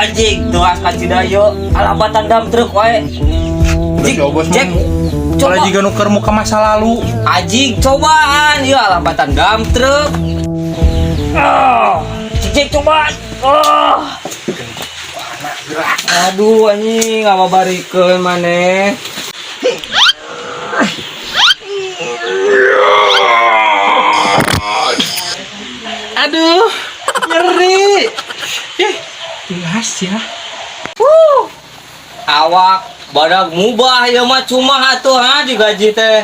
anjing tuh akan tidak yuk alabatan dam truk wae. Cek Coba jika nuker muka masa lalu. anjing cobaan ya alabatan dam truk. Cek coba. Aduh anjing apa barikeun maneh. Aduh, nyeri. Jelas ya. Awak badak mubah ya mah cuma atuh digaji teh.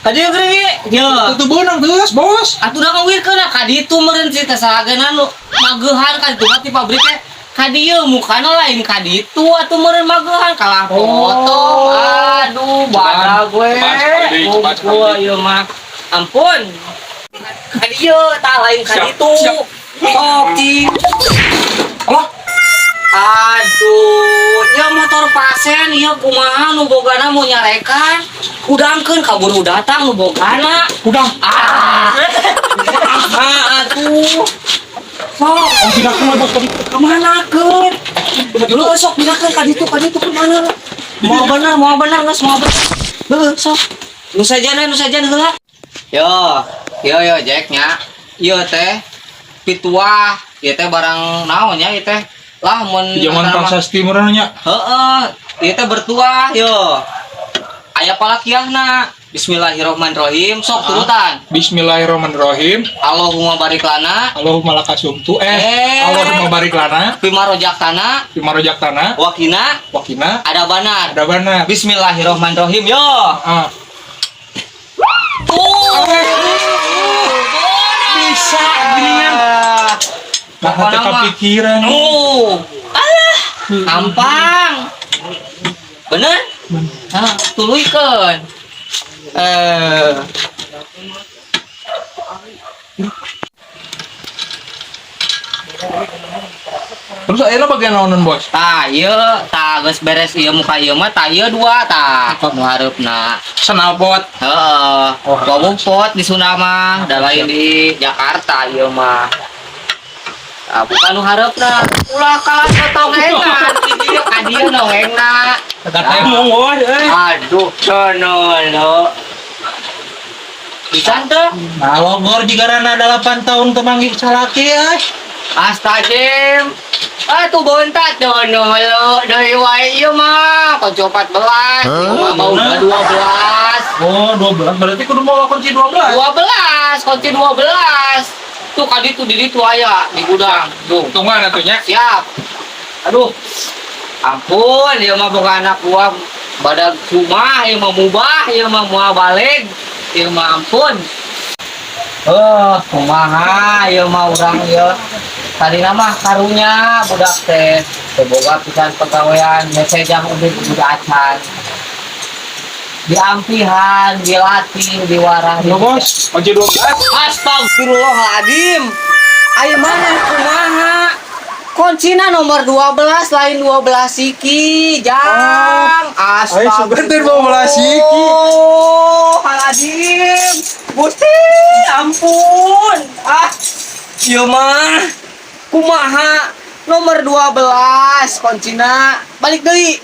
Kadi geuring ya. Itu beunang geus, Bos. Atuh da ngawirkeun kadi itu meureun si teh salagenan nu magehan kadi tuh ti pabrik teh. Kadi ieu mukana lain kadi itu atuh meureun magehan kalah potong. Aduh, badak gue. Gua ieu mah. Ampun. Kadi ieu tah lain kadi itu. Sok cing. Allah. Aduh, nya motor pasen ieu kumaha nu bogana mau nyarekan. Udangkeun kaburu datang nu bogana. Udah. Atuh. Sok, Oh, tidak kena Bos tadi. kemana keun? Dulu sok pindakeun ka ditu kemana? Mau bener geus mau bener. Heuh, sok. Nu sajana heula. Yo Jack nya. Ieu teh pituah, ieu teh barang naon nya ieu teh? Lah mun Di zaman prasasti meureunnya. heeh, ieu teh bertuah yo. Aya palakiahna. Bismillahirrahmanirrahim. Sok turutan. Bismillahirrahmanirrahim. Allahumma barik lana Allahumma lakasumtu. Allahumma barik lana. fima rojaktana Bimarajaktana. wakina Wakina. ada banar. Ada benar. Bismillahirrahmanirrahim yo. Bisa ginian. Nah, hati kepikiran. Alah, gampang. Bener? Nah, tuluykeun. Terus akhirnya bagian naonan Bos? Tah, ieu tah geus beres ieu muka ieu mah tah ieu dua tah nu hareupna. Senalpot. Heeh, pot di Sunda mah, da lain di Jakarta ieu mah. Ah, bukan nu hareupna. Ulah kalah ketongengan, ieu ka dieu nongengna. Kata monggo Aduh, sono. Bisa teh? Nah, logor jika rana 8 tahun temanggih salaki Astagfirullah. Tuh bontat dono lo dari wae ieu mah kunci 14. Ieu mah udah 12. Oh, 12. Berarti kudu mau kunci 12. 12, kunci 12. Tuh kadi tuh di ditu aya di gudang. Tuh. Tungguan atunya. Siap. Aduh. Ampun, ieu mah boga anak buah badag rumah, ieu mah mubah, ieu mah moal balik. Ieu mah ampun. Kumaha ieu mah urang ieu. Tadina mah karunya budak teh boga pisan pegawaian mesejah udah budak acan. Diampihan, dilatih, diwarah. Ya Bos, kunci 12. Astagfirullahaladzim. Ayo mana kumaha? Kuncina nomor 12 lain 12 siki, Jang. Astagfirullah. Astagfirullahaladzim. Gusti, ampun. Ieu mah kumaha nomor 12 kuncina balik deui.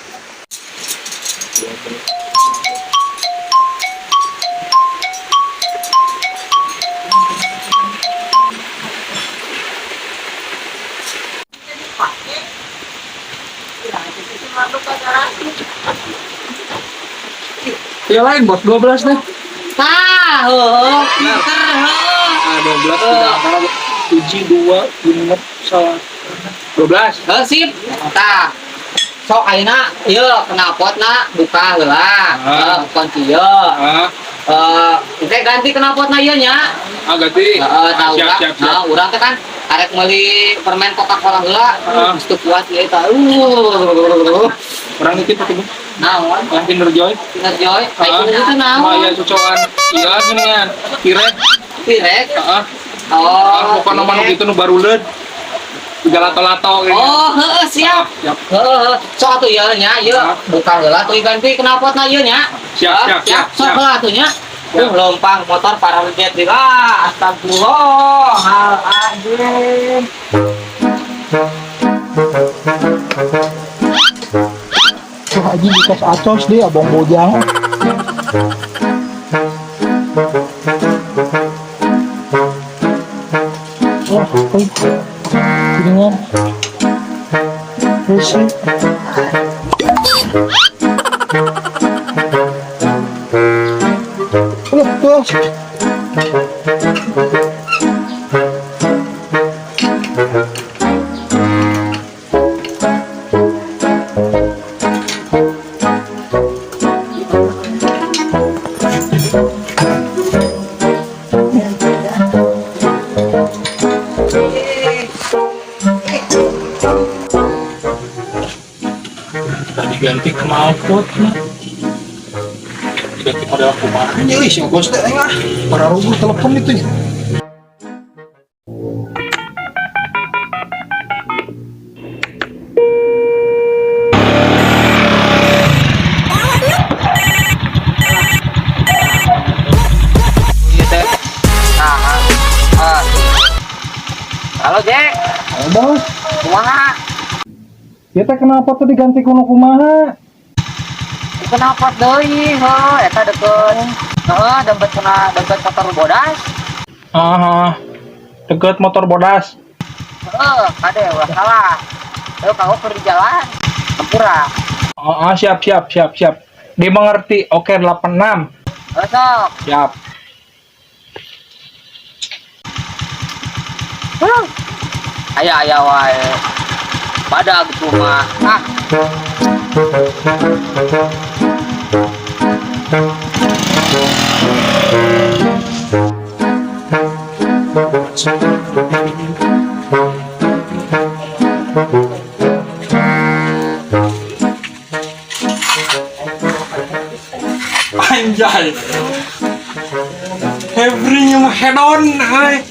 Ya lain Bos, 12 nih. Tah, pinter heuh. 12 tidak apa. Uji 2, 5, salah. 12. Sip. Tah. Sok ayeuna ieu knalpotna buka heula. Kunci ieu. Teh ganti knalpotna ieu nya. Ganti. Siap. Urang teh kan arek meuli permen Coca-Cola heula. Geus teu kuat ieu tah. Orang nitip pakai Naon? Kinder Joy. Kinder Joy. Kayak gitu naon? Maya cocokan. Iya geuningan. Pirek. Pirek. Oh, pokoknya manu gitu nu baru leud. Tiga lato-lato gitu. Oh, heeh siap. Heeh. Sok atuh ieu nya, ieu buka heula tuh ganti knalpotna ieu nya. Siap. Sok heula atuh nya. Lompang motor parajet deui. Astagfirullahaladzim. Wah, aji bekas acos deh, abang bojang. Wah, dengan bersih. Bos. Tadi ganti knalpot nih. Ganti model kumanya wih, si bos teh lah. Para rubuh telepon itu ya. Halo Jack, Halo bos, kumaha? ya teh kenapa tuh diganti kuno kumaha? Kenapa deui heuh eta deket dompet motor bodas. Deket motor bodas. Kade ulah salah. Kamu pergi jalan. Tempura. Siap. Dimengerti. Oke, 86. Besok. Siap. Aya wae. Badag tuh mah. Anjay. Every mah head on, ay.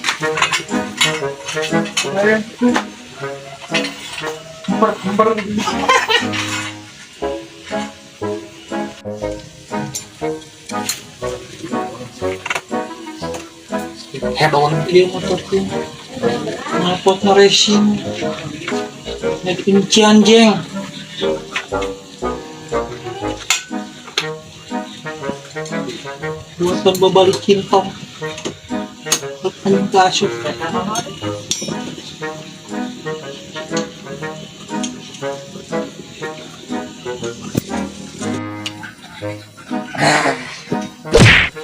Head on dia motor tuh. Ngapot nge-racing. Nek incian jeng. Buatan babalikin tong. Anjing kasut.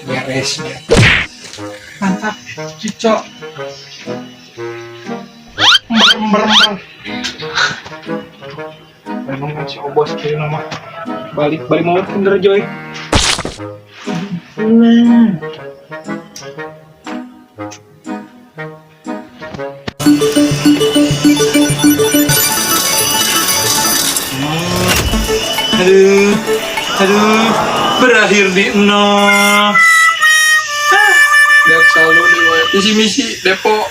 Beres. Mantap, cicok. Ember. Memang kan si Obos kayak nama. Balik mau Kinder Joy. Aduh, berakhir di nol. Biak saldo di misi depo.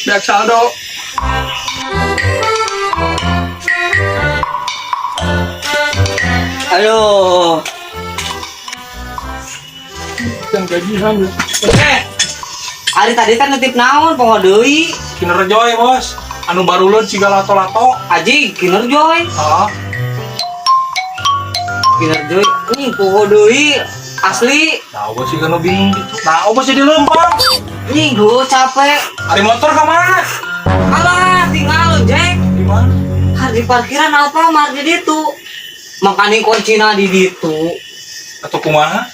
Biak saldo. Aduh. Yang gajian. Hari tadi kan nitip naon poho deui. Kinder Joy, Bos. Anu baruleun siga lato-lato. Aji Kinerjoy. Heeh. Kinerjoy ini poho deui asli. Nah, Bos sih kan bingung gitu. Nah, Bos jadi lempang. Nih gue capek. Hari motor ke mana? Alah tinggal Jack. Di mana? Hari parkiran Alfamart di ditu. Makanya kuncina di ditu. Atau kumaha?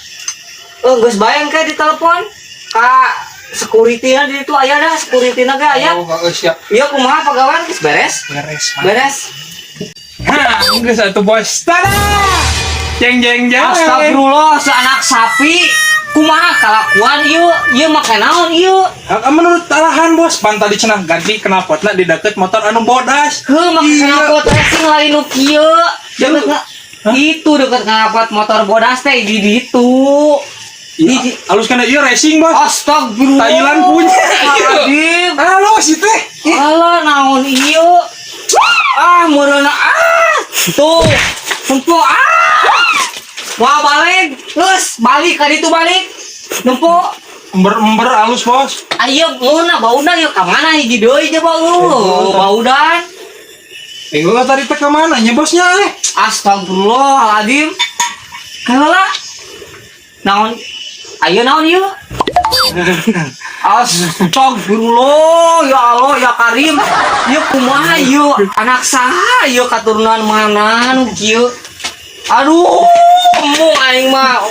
Geus bayang kayak di telepon. Kak security-na di ditu aya dah security-na ge aya. Oh, siap. Iya kumaha pagawean geus beres? Beres. Nah, geus atuh Bos. Tada! Jeng. Astagfirullah, seanak sapi. Kumaha kalakuan ieu make naon ieu? Menurut arahan Bos, pan tadi cenah ganti knalpotna di deket motor anu bodas. Heuh, make knalpot racing lain nu kieu. Itu deket knalpot motor bodas teh di ditu. Halus kana ieu racing, Bos. Astagfirullah. Thailand punya. Adim. Halo, si teh. Alah naon ieu? Meureuna Tuh. Empuk Wah balik, terus balik ka ditu balik. Nempo Ember halus Bos. Ayo, mana baudan yuk, kemana hiji deui coba lu, baudan. Gua tadi teh kemana nya bosnya Astagfirullahaladzim. Kalah. Naon? Ayo naon ieu? Astagfirullah, ya Allah, ya Karim. Ieu kumaha ieu? Anak saha ieu katurunan mana nu kieu? Aduh, emu aing mah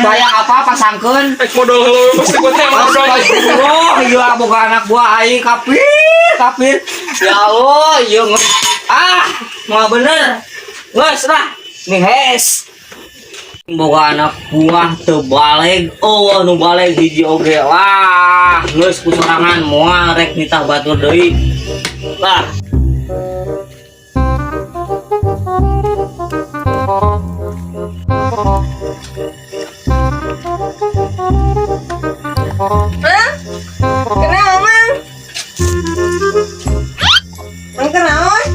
bayang apa pasangkeun. modal heula pasti gua teh Astagfirullah, ieu boga anak buah aing kafir. Ya Allah, ieu mau bener. Geus lah, nihes. Boga anak buah teu baleg, nu baleg hiji oge lah. Geus kusorangan moal rek nitah batur deui. Lah. Kenal, Mang? Mang kenaon?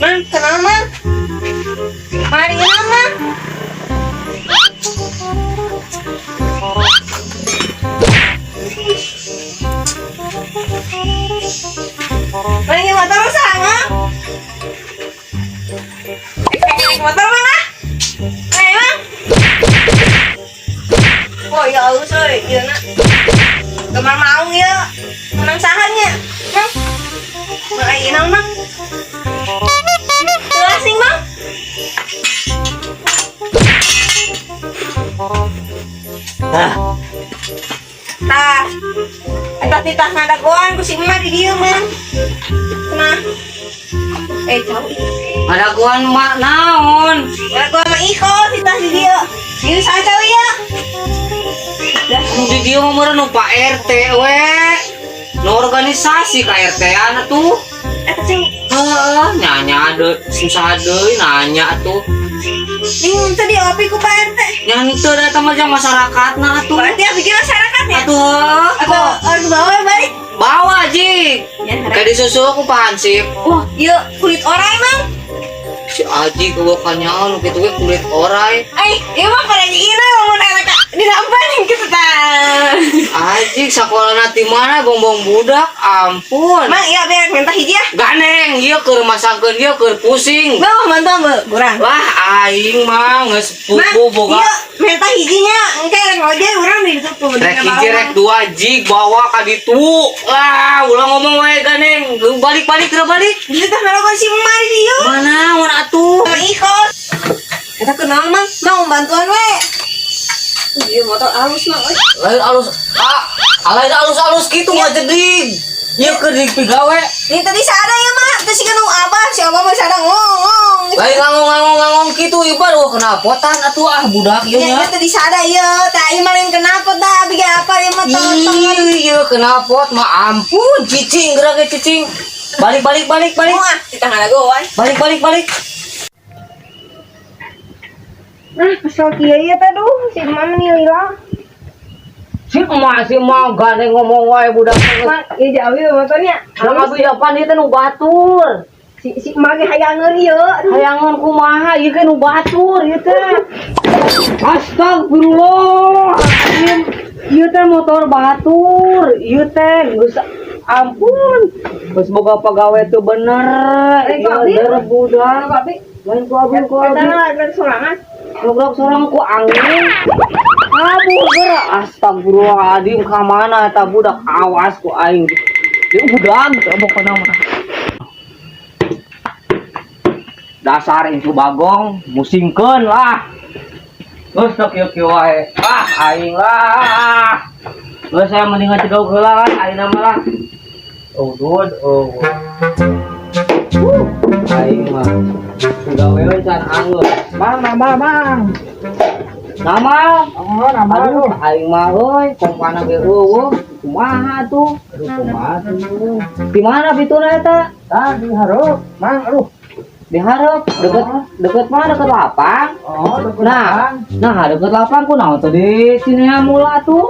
Mang, kenal, Mang? Mari kenal, Mang? Mari motor usah, Mang? Naik motor mana? Ayo, Mang. Oh ya Allah, soy, iya nak. Kemar mau ya, menang sahannya, Mang. Mang ayo nang Mang. Telasing Mang. Tah, eta titah ngadagoan ku si emak di dieu Mang. Nah, jauh. Ada guan mak naon? Ngadagoan mah iko titah di dieu. Ieu saja ya. Di dia meureun nu Pak RT we. Nu organisasi ka RT-an atuh. Eta sing Nyanya deui, susah deui nanya atuh. tadi opi ku Pak RT. Nya henteu da mah jeung masyarakatna atuh. Berarti abdi masyarakatnya. Atuh. Atau orang bawa balik. Bawa Ji. Ya, Kayak disusul ku Pak Hansip. wah, iya kulit orang emang. Si Aji kebukannya lu gitu we kulit orai. Iya mah pada ina ngomong enak dirampain gitu kan. Aji sakolana ti mana bongbong budak, ampun. Mang iya berak minta hiji ya. Ganeng, ieu keur masangkeun ieu keur pusing. Bawa bantu kurang. Wah, aing mah geus Mang, pupu boga. iya minta hijinya. Engke rek ngojek urang di situ. Rek hiji rek dua jig bawa ka ditu. Lah, ulah ngomong wae ganeng. Balik-balik teu balik. Kita ngarokan si emak di dieu. Mana mun atuh? Mang ikut. Kita kenal Mang, mau bantuan we. Iya motor halus Mang. Lain alus. Lain alus-alus kitu mah jeding. Ieu keur dipigawe. Ini tadi sada ya Mak, terus si kenung abah, si abah mah sada ngong. Lain ngangong kitu ieu baru kenapotan atuh budak ieu Ya, nya. tadi sada ya, tak imalin kenapa dah, bikin apa ya mah Iya kenapot mah ampun cicing gerak ge cicing. Balik. Wah, kita nggak ada goan. Balik. Nah, kesel kia ya taduh, si emak menilai. Si emak gandeng ngomong wae budak. Mak, iya jauh ya motornya. Nang abi depan ieu teh nu batur. Si emak ge hayangeun ieu. Hayangan kumaha ieu ge nu batur ieu teh. Astagfirullah. Ieu teh motor batur. Ieu teh geus ampun. Geus boga pagawe teu bener. Ieu der budak. Lain ku abi. Kita ada sorangan. Nogrok sorang ku angin. Aduh geura astagfirullahaladzim ka mana eta budak awas ku aing. Ieu budak pokona mah. Dasar itu bagong musingkeun lah. Geus teu kieu-kieu wae. Aing lah. Geus saya mendingan cegau heula kan ayeuna mah lah. Dud. Aing mah sudah wewe can anggur. Bang. Nama? Oh, nama lu. Aing mah euy, kompana ge eueuh. Kumaha tuh? Aduh, kumaha tuh? Di mana pituna eta? Tah di hareup. Mang, aduh. Di hareup, deket mana? Deket lapang. Oh, deket lapang. Nah, deket lapang kunaon teh di Cinea Mula tuh?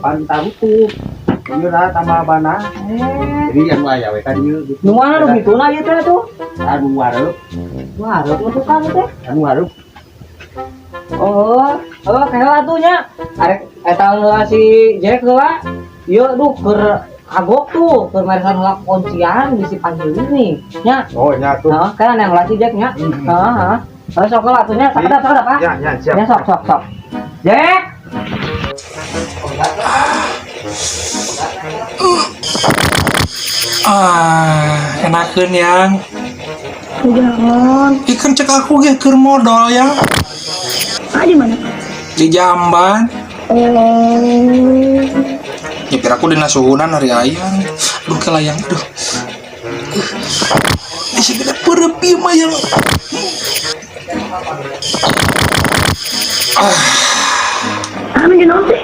Pantang tuh. Ieu lah tambah bana. Jadi yang aya we kan ieu gitu. Nu mana nu pituna ieu teh tuh? Anu hareup, Hareup nu tukang teh. anu hareup. Oh, kayak atunya. Arek eta heula si Jack heula. Ieu duh keur agok tuh permainan hak kuncian bisi panggil ini nya. Oh, nya tuh. Heeh, kan yang latih Jack nya. Heeh. Sok lah atunya, sakit Pak. Ya, siap. Ya sok. Jack. Enakeun yang. Jangan. Ikan cek aku ge keur modal yang Di mana? di Jamban. Oh. Nyepir aku dina suhunan hari ayang. Aduh kelayang. Aduh. Isi gede perepi mah yang. Kami di nanti.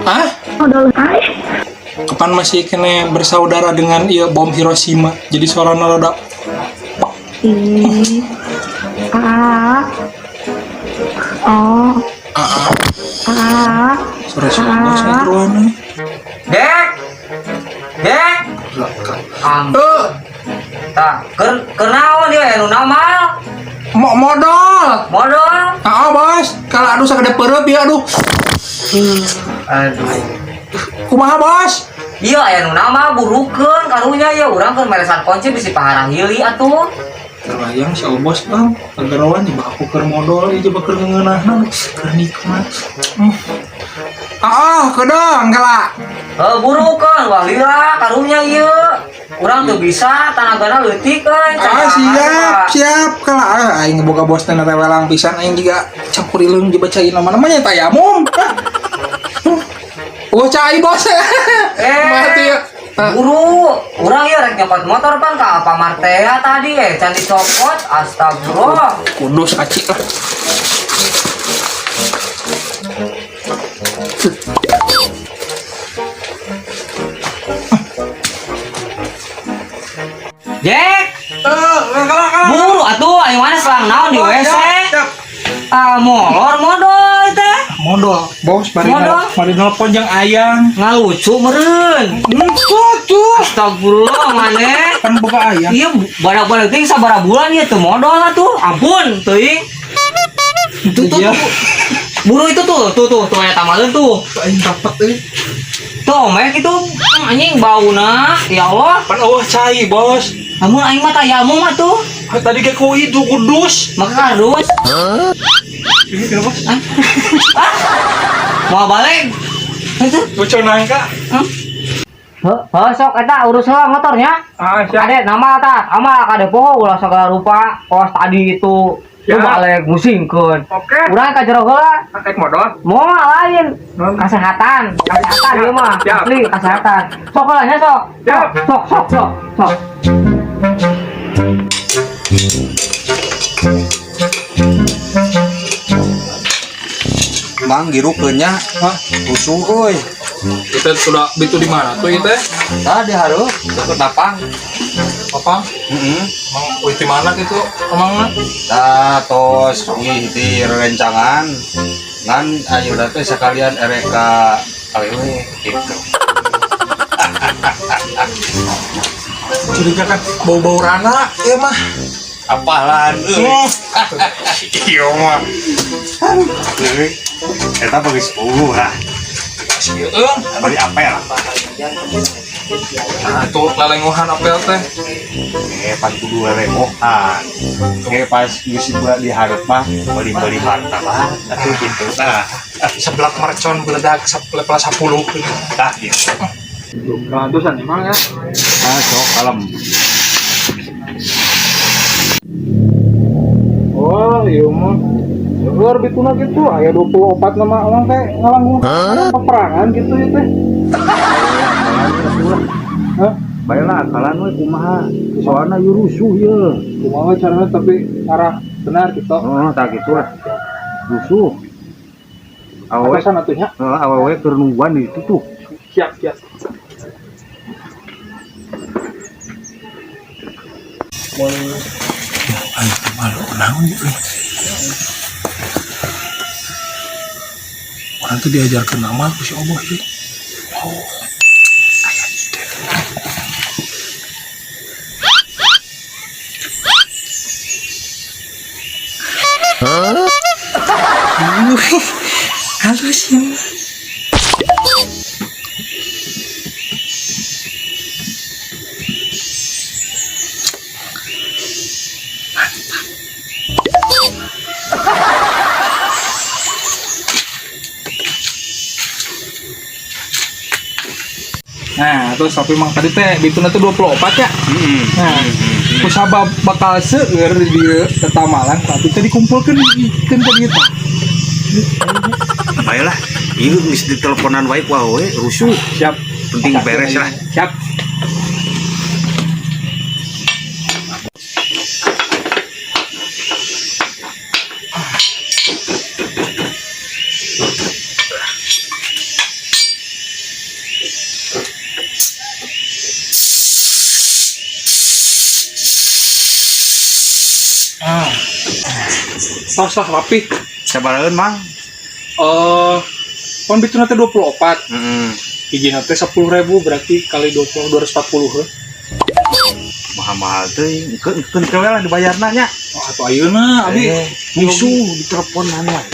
Hah? Modal kai. Kapan masih kena bersaudara dengan bom Hiroshima? Jadi suaranya rada I. A. O. A. suara siapa saya ruangan. Dek. Tah, kenaon dia nu nama? Modal. Modal. Bos. Kalau aduh sakade pereup ya aduh. Aduh. Kumaha bos? Iya aya nu nama burukeun karunya ya urang keur meresan kunci bisi paharang heuli atuh. Terlayang si bos bang. Agarawan di aku keur modal ieu coba keur ngeunahna keur nikmat. Kedang kala. Burukeun wah lila karunya ieu. Urang teu bisa tanagana leutik Siap kala aing boga bos teh rewelang pisan aing juga campur ileung dibacain nama-namanya tayamum. Oh cai bos. Mati ya. Buru, urang ieu rek nyopot motor pan ka Alfamart teh tadi can dicopot. Astagfirullah. Kudus acik lah. Jack. Buru atuh ayo mana selang naon di WC. Molor modal teh. Modal, bos bari nelpon jeung ayang. Ngalucu meureun. Tuh. Astagfirullah maneh. Kan boga ayang. Iya, badak-badak teh sabaraha bulan ieu teu modal atuh. Ampun, teuing. Tuh. Buru itu tuh aya tamaleun tuh. Aing dapat euy. Tuh, meh kitu anjing bauna. Ya Allah. Pan cai, bos. Namun aing mah tayamum atuh. Tadi ke itu kudus. Maka kardus. Ini kenapa? Mau balik. Itu. Bocor nangka. Sok eta urus heula motornya. Siap. Ade nama tah, amal kade poho ulah segala rupa. Kos tadi itu lu balik musingkeun. Oke. Urang ka jero heula. Pakai modal. Moal lain. Kesehatan ieu mah. Asli kesehatan. Sok heula nya sok. Sok. Bang girukeunnya rusuh euy. Kita sudah bitu di mana tuh itu? Tadi hareup deket lapang. Apa? Emang di mana gitu emangnya? Tos ngihti rencangan ngan ayeuna teh sekalian ereka awewe gitu. Curiga kan bau-bau rana ya mah. Apalan euy. Iya mah. Eta geus puguh lah. Masih Bari apel. Nah, itu lelenguhan apel teh. Pas kudu lelengohan. Pas geus dihareup mah beli-beli martabak atuh gitu. Nah, Seblak mercon beledak level 10 gitu. tah gitu. Ratusan emang ya. Sok kalem. Oh, iya mah. Luar bituna gitu, aya 24 nama orang teh ngalanggung peperangan gitu ya teh. Hah? Baiklah, akalan we kumaha? Soalna ieu rusuh ye. Kumaha carana tapi arah benar gitu. Oh, tak gitu lah. Rusuh. Awewe Atasan atunya. awewe keur nungguan di situ tuh. Siap. Ayo malu naon gitu. Orang tuh diajarkan nama ku si Allah ya. Oh. Ayah ide. Halus ya. Nah, terus tapi emang tadi teh dituna teh 24 ya. Nah, kusabab bakal seueur di dieu tetamalan tapi teh dikumpulkeun kan tadi eta. Baiklah, ieu geus diteleponan wae ku awewe rusuh. Siap. Penting beres lah. Siap. Tos rapi. Sabaraeun mang. Pon bituna teh 24. Heeh. Hijina teh 10.000 berarti kali 20 240 heuh. Mahal-mahal teh. Keun kewe lah dibayarna nya. Oh, atuh ayeuna abi Rusuh diteleponan wae.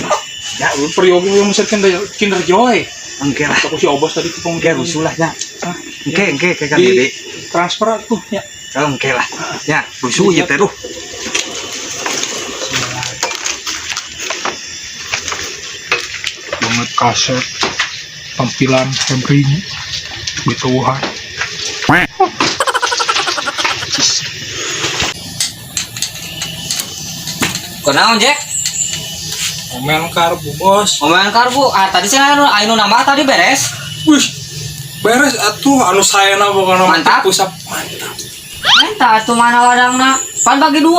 ya lu peryogi yang mesirkeun Kinder Joy. Engke lah. Aku si Obos tadi tuh Engke rusuh lah nya. Engke ke kan di Dede. transfer tuh ya. Engke lah. Ya, rusuh ieu teh ruh. Banget kaset tampilan Henry Bituhan. Kunaon Jack? Omen karbu bos. Omongan karbu. Tadi sih anu nama tadi beres. Wih, beres atuh anu sayana pokoknya Mantap. pusap mantap. Entah tuh mana wadangna. Pan bagi 2.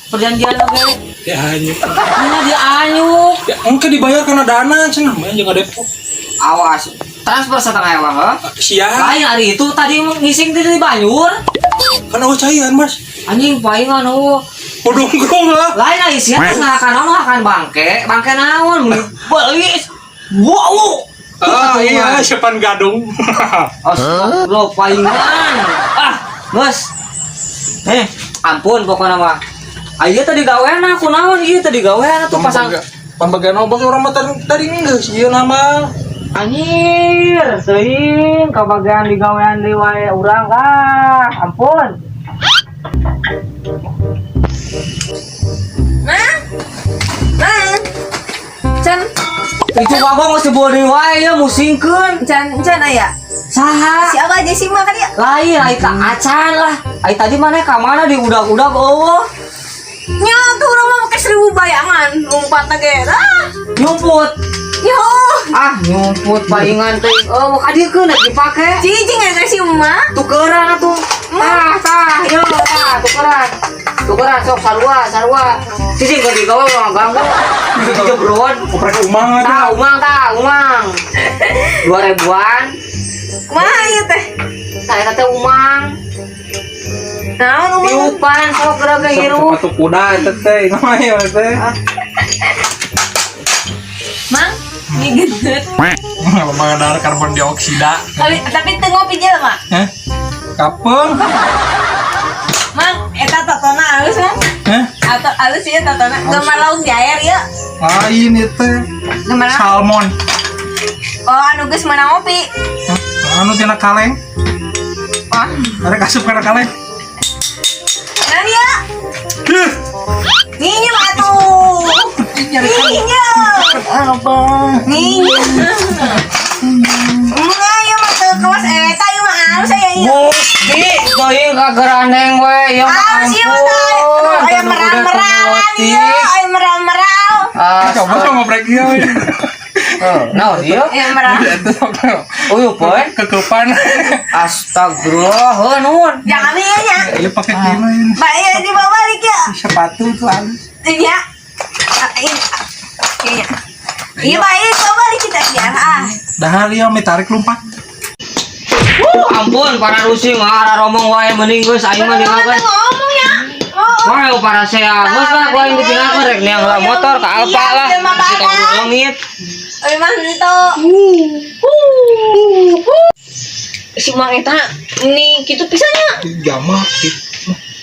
Perjanjian oge. Ya hanya Mana dianyuk. ya engke dibayar karena dana cenah main jaga Depok. Awas. Transfer setengah elang heuh. Sia Lain hari itu tadi ngising di Banyur. kan eueuh caian Mas. Anjing palingan Podongkrong lah. lain aya sia teh ngakan bangke naon beulis. Wow. Iya siapan gadung. Astagfirullah palingan. Bos. Ampun pokoknya mah. Ayo tadi gawean aku naon ieu tadi gawean atuh pasang Pembagian obos orang mah tadi geus ieu nama. anjir teuing kabagian di gawean di wae urang kah. Ampun. Can Itu babang masih boleh wae ya musingkeun. can aya. Saha? Siapa aja sih mah kan ya? Lain ai ka acan lah. Ai tadi mana ka mana di udag-udag eueuh. Nya tuh urang mah make 1000 bayangan, lompatna ge. Nyumput. Yo, Nyumput palingan teh. Ka dieu keun dipake. cicing ya sih mah. Tukeran atuh. Yo, tukeran sok sarua. Cicing ka digawe mah ganggu. Jebron. Oprek umang aja. Umang. 2000-an. Kumaha ieu teh? Saya teh umang. Naon umang? Tiupan sok geura hirup. Sepatu kuda eta teh namanya teh. Mang, ini gendut. Mengenal karbon dioksida. Tapi teu ngopi jelema. Hah? Kapeng? Mang, eta totona halus mah. Hah? Atau halus ieu totona. Gambar lauk jair ieu. Ini teh Gambar salmon. Oh, anu geus meunang ngopi. Hah? Anu tina kaleng. Wah, Ada kasup kana kaleng. nah ya. Nyinyum atuh. Nyinyum. Nyinyum. Ayo mah teu kawas eta ieu mah halus aya ieu. Gusti, teuing ka gerandeng we ya Halus ieu mah teh. Aya merah-merahan ieu, aya merah-merah. Coba sama brek ieu. Naon ieu? Aya merah. Uyuh poe. Kekepan. Astagfirullah, heuh nuhun. Jangan ieu nya. Ieu pake kino ini. Ba ieu dibawa balik ya. Sepatu tuh halus. Iya. Iya. Iya baik, coba balik kita ya. Dahar ieu mi tarik lumpat. Ampun, para rusing arah romong wae mending geus aing mah ninggalkeun. Ngomong ya. Wah, para saya geus lah gua yang ditinggalkeun rek niang motor ka Alfa lah. Si kabur langit. Oi manto. Si Mang eta nih kitu pisannya. Jamak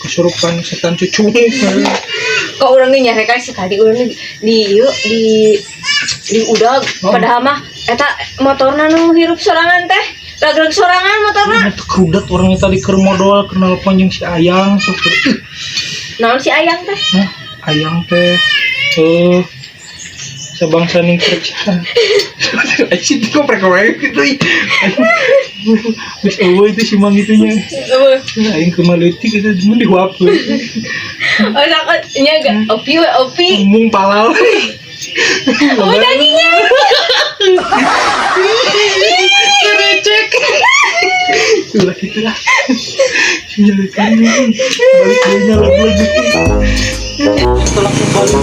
kesurupan setan cucu. Kok urang ge nyare ka sekali urang di udag padahal mah eta motorna nu hirup sorangan teh. Lagreg sorangan motorna. Krudat orang eta di keur modal kenal panjang si Ayang seperti Naon si Ayang teh? Ayang teh sebangsa ning kerja. Asyik kok prekowe gitu. Wis eueuh itu si mang itunya. Aing kemaleutik itu mun dihuapkeun. Oh, sakit nyaga. Opi. Mung palal. Oh, dagingnya. Recek. Itulah itulah. Sinyal kan balik dia lagi. Setelah kembali.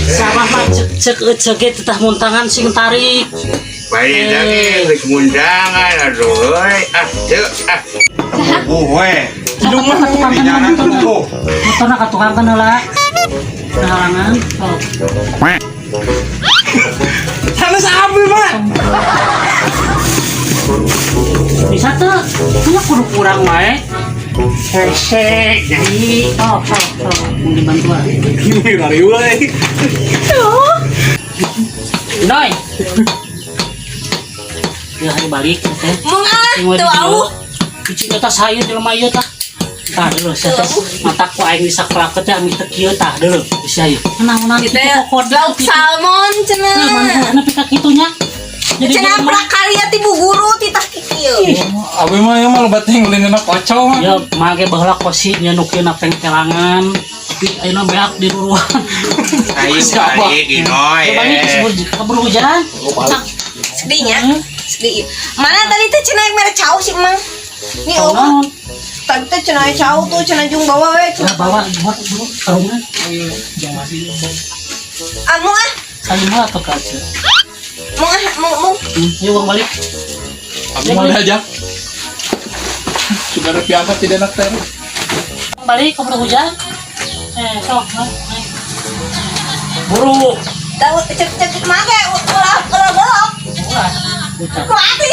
Sama mah cek tetah muntangan sing tarik. Baik lagi geus mundangan aduh. Cek we. Hidung mah tukang Jangan tuh. motorna ka tukang kana lah. Halangan. Sana sabi mah. Bisa tuh, punya kudu kurang wae. Hesek, jadi mau dibantu. Lari we. Doi. Dia hari balik teh. Mungat tuh au. Cuci kata sayur di lemah ieu tah. Tah dulu saya mataku aing bisa kelaket teh ami teu kieu tah dulu. Bisa ieu. Naon Kita lauk salmon cenah. Mana pika kitunya. Jadi Cenah prakarya ti Bu Guru titah kieu. Abi mah yang malah bateng ngeulina kocok mah. ya mage baheula kosi nya nukeun pengkelangan. Tapi ayeuna beak di ruruhan. Ayo balik inoy. Banyak kabur hujan. Sedinya. Sedi. Mana tadi teh cenah mere cau sih Mang. Nih oh. Naon? Tadi teh cenah cau tuh cenah jung bawa we. Lah bawa buat dulu karungan. Anu ah. Saling mah atau kaca. Mau. Yuk bang balik. Abi mah aja. Sudah lebih amat tidak nak teh. Balik kabur hujan. Sok. Buru. Tahu cek mage ulah belok. Wah. Bukan. Mati.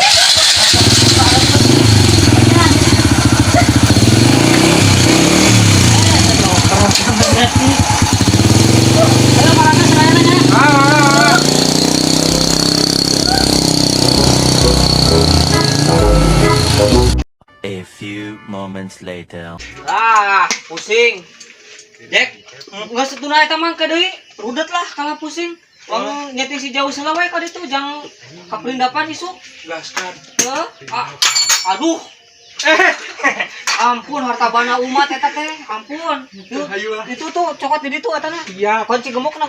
A few moments later. Pusing. Dek, nggak setunai tamang ke deui. Rudet lah kalau pusing. Wong nyeting si jauh salah we ka ditu jang kaperindapan isu. Gaskan. Aduh. Ampun hartabana umat eta teh. Ampun. Hayu lah. Itu tuh cokot di ditu etana. Iya. Kunci gemukna.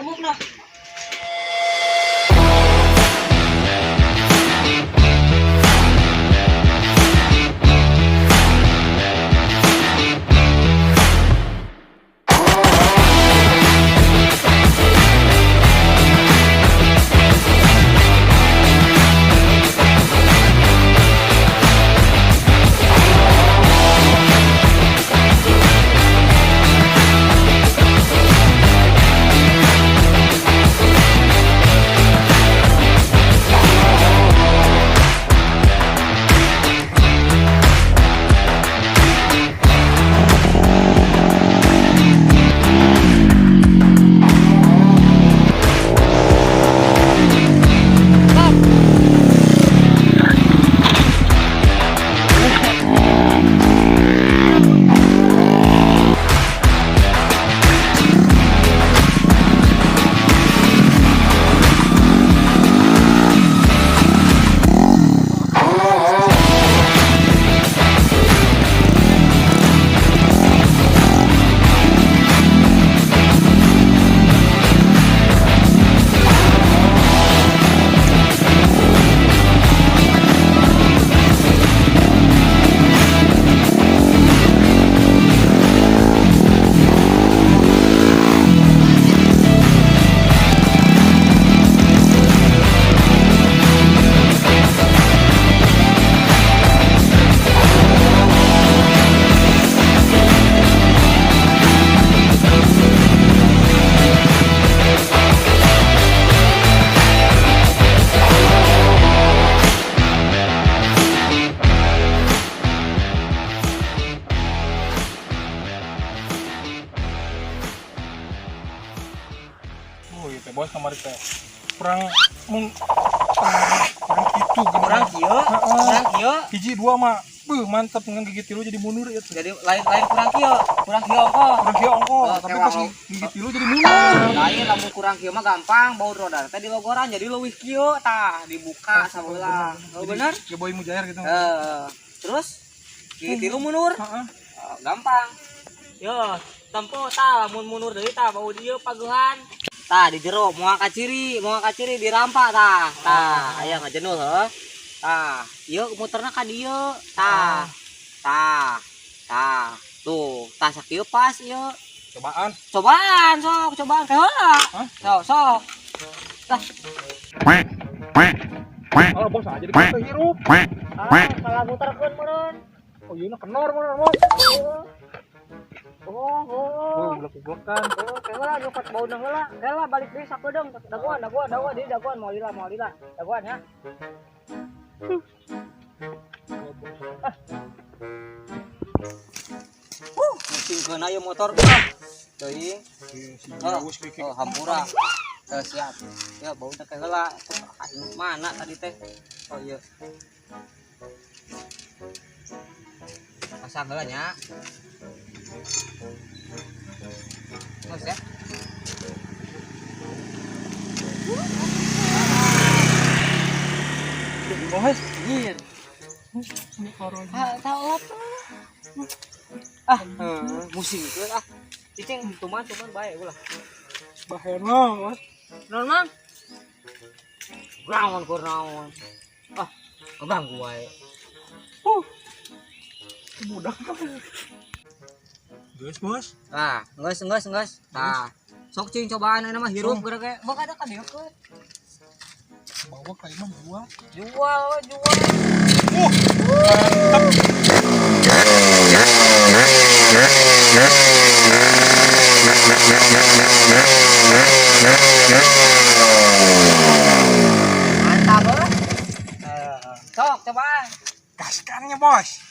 Bos kamari teh. Kurang mung kurang itu Kurang kieu. hiji dua mah Mantap dengan gigi tilu jadi mundur ya. Jadi lain kurang kieu ongko. Kurang kieu ongko, Oh, tapi kayak pas mau. gigi tilu jadi mundur. Lain lamun kurang kieu mah gampang bau roda teh dilogoran jadi leuwih kieu tah dibuka sabelah. Oh bener? Ya boy mujair gitu. Terus gigi tilu mundur. Heeh. Gampang. Yo, tempo tah lamun mundur deui tah bau dieu paguhan. Tah di jero moal kaciri dirampak tah. Tah aya ngajenuh heuh. Tah, ieu muterna ka dieu. Tah. Tuh, tah sakieu pas ieu. Cobaan. Cobaan teh heula. Sok. Tah, Oh, bos aja dikasih hirup. salah muterkeun meureun. Oh, iya kenor meureun, bos. Oh. Blok-blokan. Heula nyokot bauna heula. Heula balik deui sakedeung. Daguan deui daguan mau lila. Daguan ya. Mesin ayo motor deui. Hampura. Siap. Ya bau teh heula. Mana tadi teh? Oh iya. Pasang heula nya. Terus ya. Bos, Nyir. ini koron. Tahu apa? Musim itu Cicing cuman bae ulah. Bahena, bos. Naon mang? Naon kur naon. Keganggu wae. Mudah. Guys, bos. Geus. Tah. Sok cing cobaan mah hirup geura ge. Bok ada ka dieu keut. Bawa kayak mah buat. Jual. Mantap bos. Sok cobaan. Gaskannya, bos.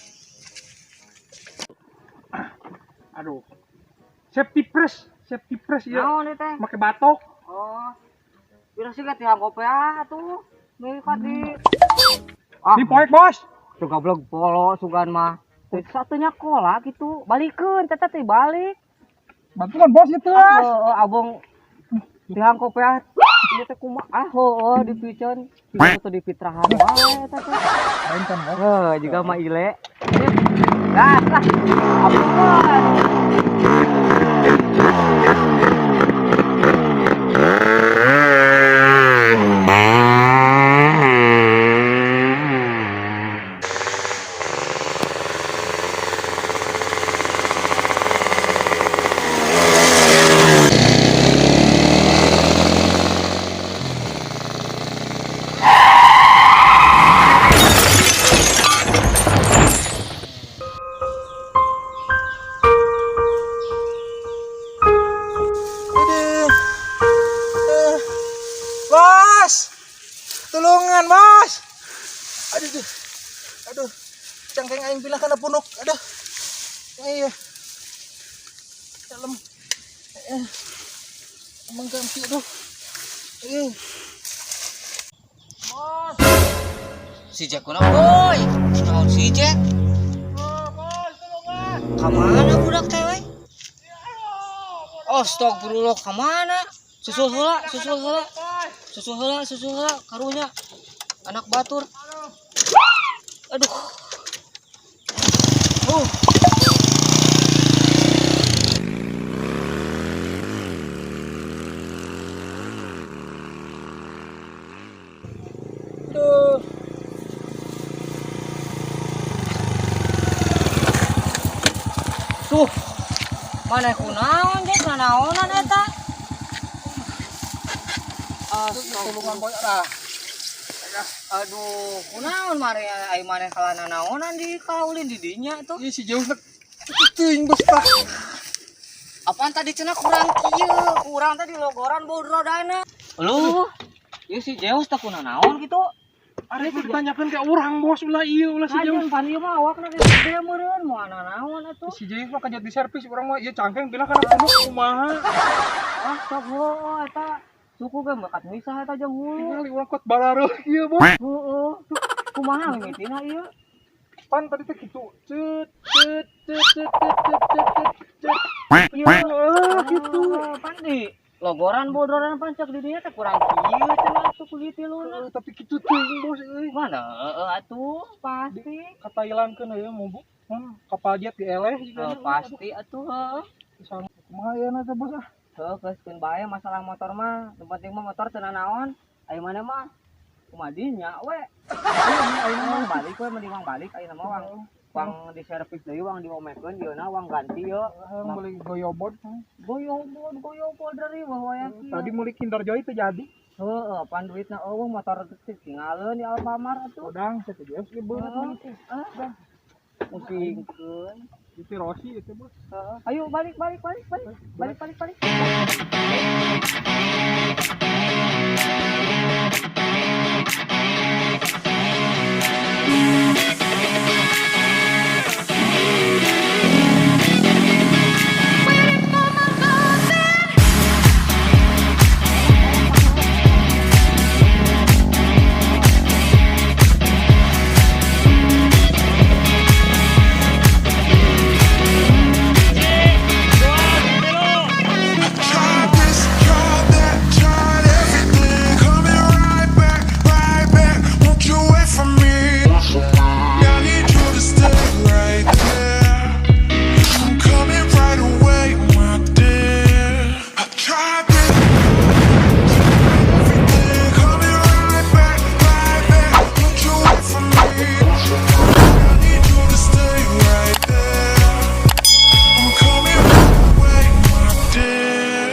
Aduh. Safety press ya. Naon ieu teh? Pakai batok. Oh. Bira sih gak tiang kopi tuh. Milikat di. Di poek, bos. Tuh goblok polo sugan mah. Satunya kolak gitu. Balikeun teteh teh balik. Bantuan bos itu, bos. Abong tiang kopi ieu teh kumaha? Dipicen. Tidak tuh dipitrahan wae eta teh. Lain kan, bos. Juga mah ile. Gas lah. Abong. Bos. Tulungan, bos. Aduh. Cangkeng aing bilang kana punuk. Aduh. Iya. Dalam. Emang ganti, aduh. Bos. Si Jack kuna boy. Naon si Jack? Bos, tulungan. Kamana budak teh we? Astagfirullah kamana? Susul heula karunya. Anak batur. Aduh. Tuh. Mana kunaon Jack nanaonan eta? Tulungan boy lah. Aduh, kunaon mare ai maneh kalana naonan di kaulin di dinya tuh. Iya si jauh nak. Teuing bos tah. Apaan tadi cenah kurang kieu, kurang tadi logoran bau rodana. Lu, ieu si Zeus teh kunaon naon gitu. Ari ditanyakeun ke urang bos ulah ieu ulah si jauh. Kajian pan ieu mah awakna gede meureun moal naon atuh. Si jauh mah kajat di servis urang mah ieu cangkeng bilang kana punuk kumaha. Sok heuh eta suku ge bakat misah eta jeung hulu. Ningali urang kuat balareuh ieu bos. Heueuh. Kumaha mimitina ieu? Pan tadi teh gitu. Cet cet cet cet cet cet cet. Iya, gitu. Pandi logoran bodoran pancak di dia teh kurang kieu cenah atuh kulit tiluna. Tapi gitu teuing bos euy. Mana atuh pasti. Katailankeun euy mau bu. Kapal jet dieleh Pasti atuh heuh. Sama kumaha ya teh bos ah. Heuh geuskeun bae masalah motor mah. Nu penting mah motor teu naon. Aya mana mah kumadinya we. Ayeuna mah balik we mending wang balik ayeuna mah wang di servis deui wang diomekeun dieuna wang ganti ye. Beli goyobot. Goyobod dari wah ki. Tadi meuli Kinder Joy teh jadi. Heuh pan duitna eueuh motor teh tinggalin di Alfamart atuh. Odang teh geus ge beunat teh. Musingkeun. Itu Rossi itu bos. Ayo balik. Tried this, tried that, tried everything. Coming right back. Won't you wait for me? I need you to stay right there. I'm coming right away, my dear. I tried this, everything. Coming right back. Won't you wait for me? I need you to stay right there. I'm coming right away, my dear.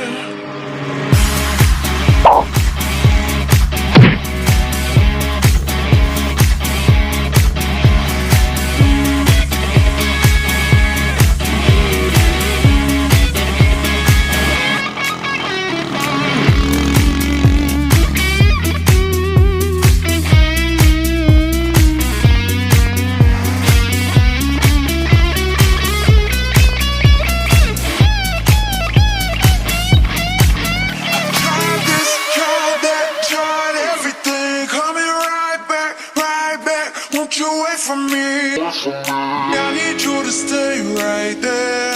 Tried this, tried that, tried everything. Coming right back. Won't you wait for me? I need you to stay right there.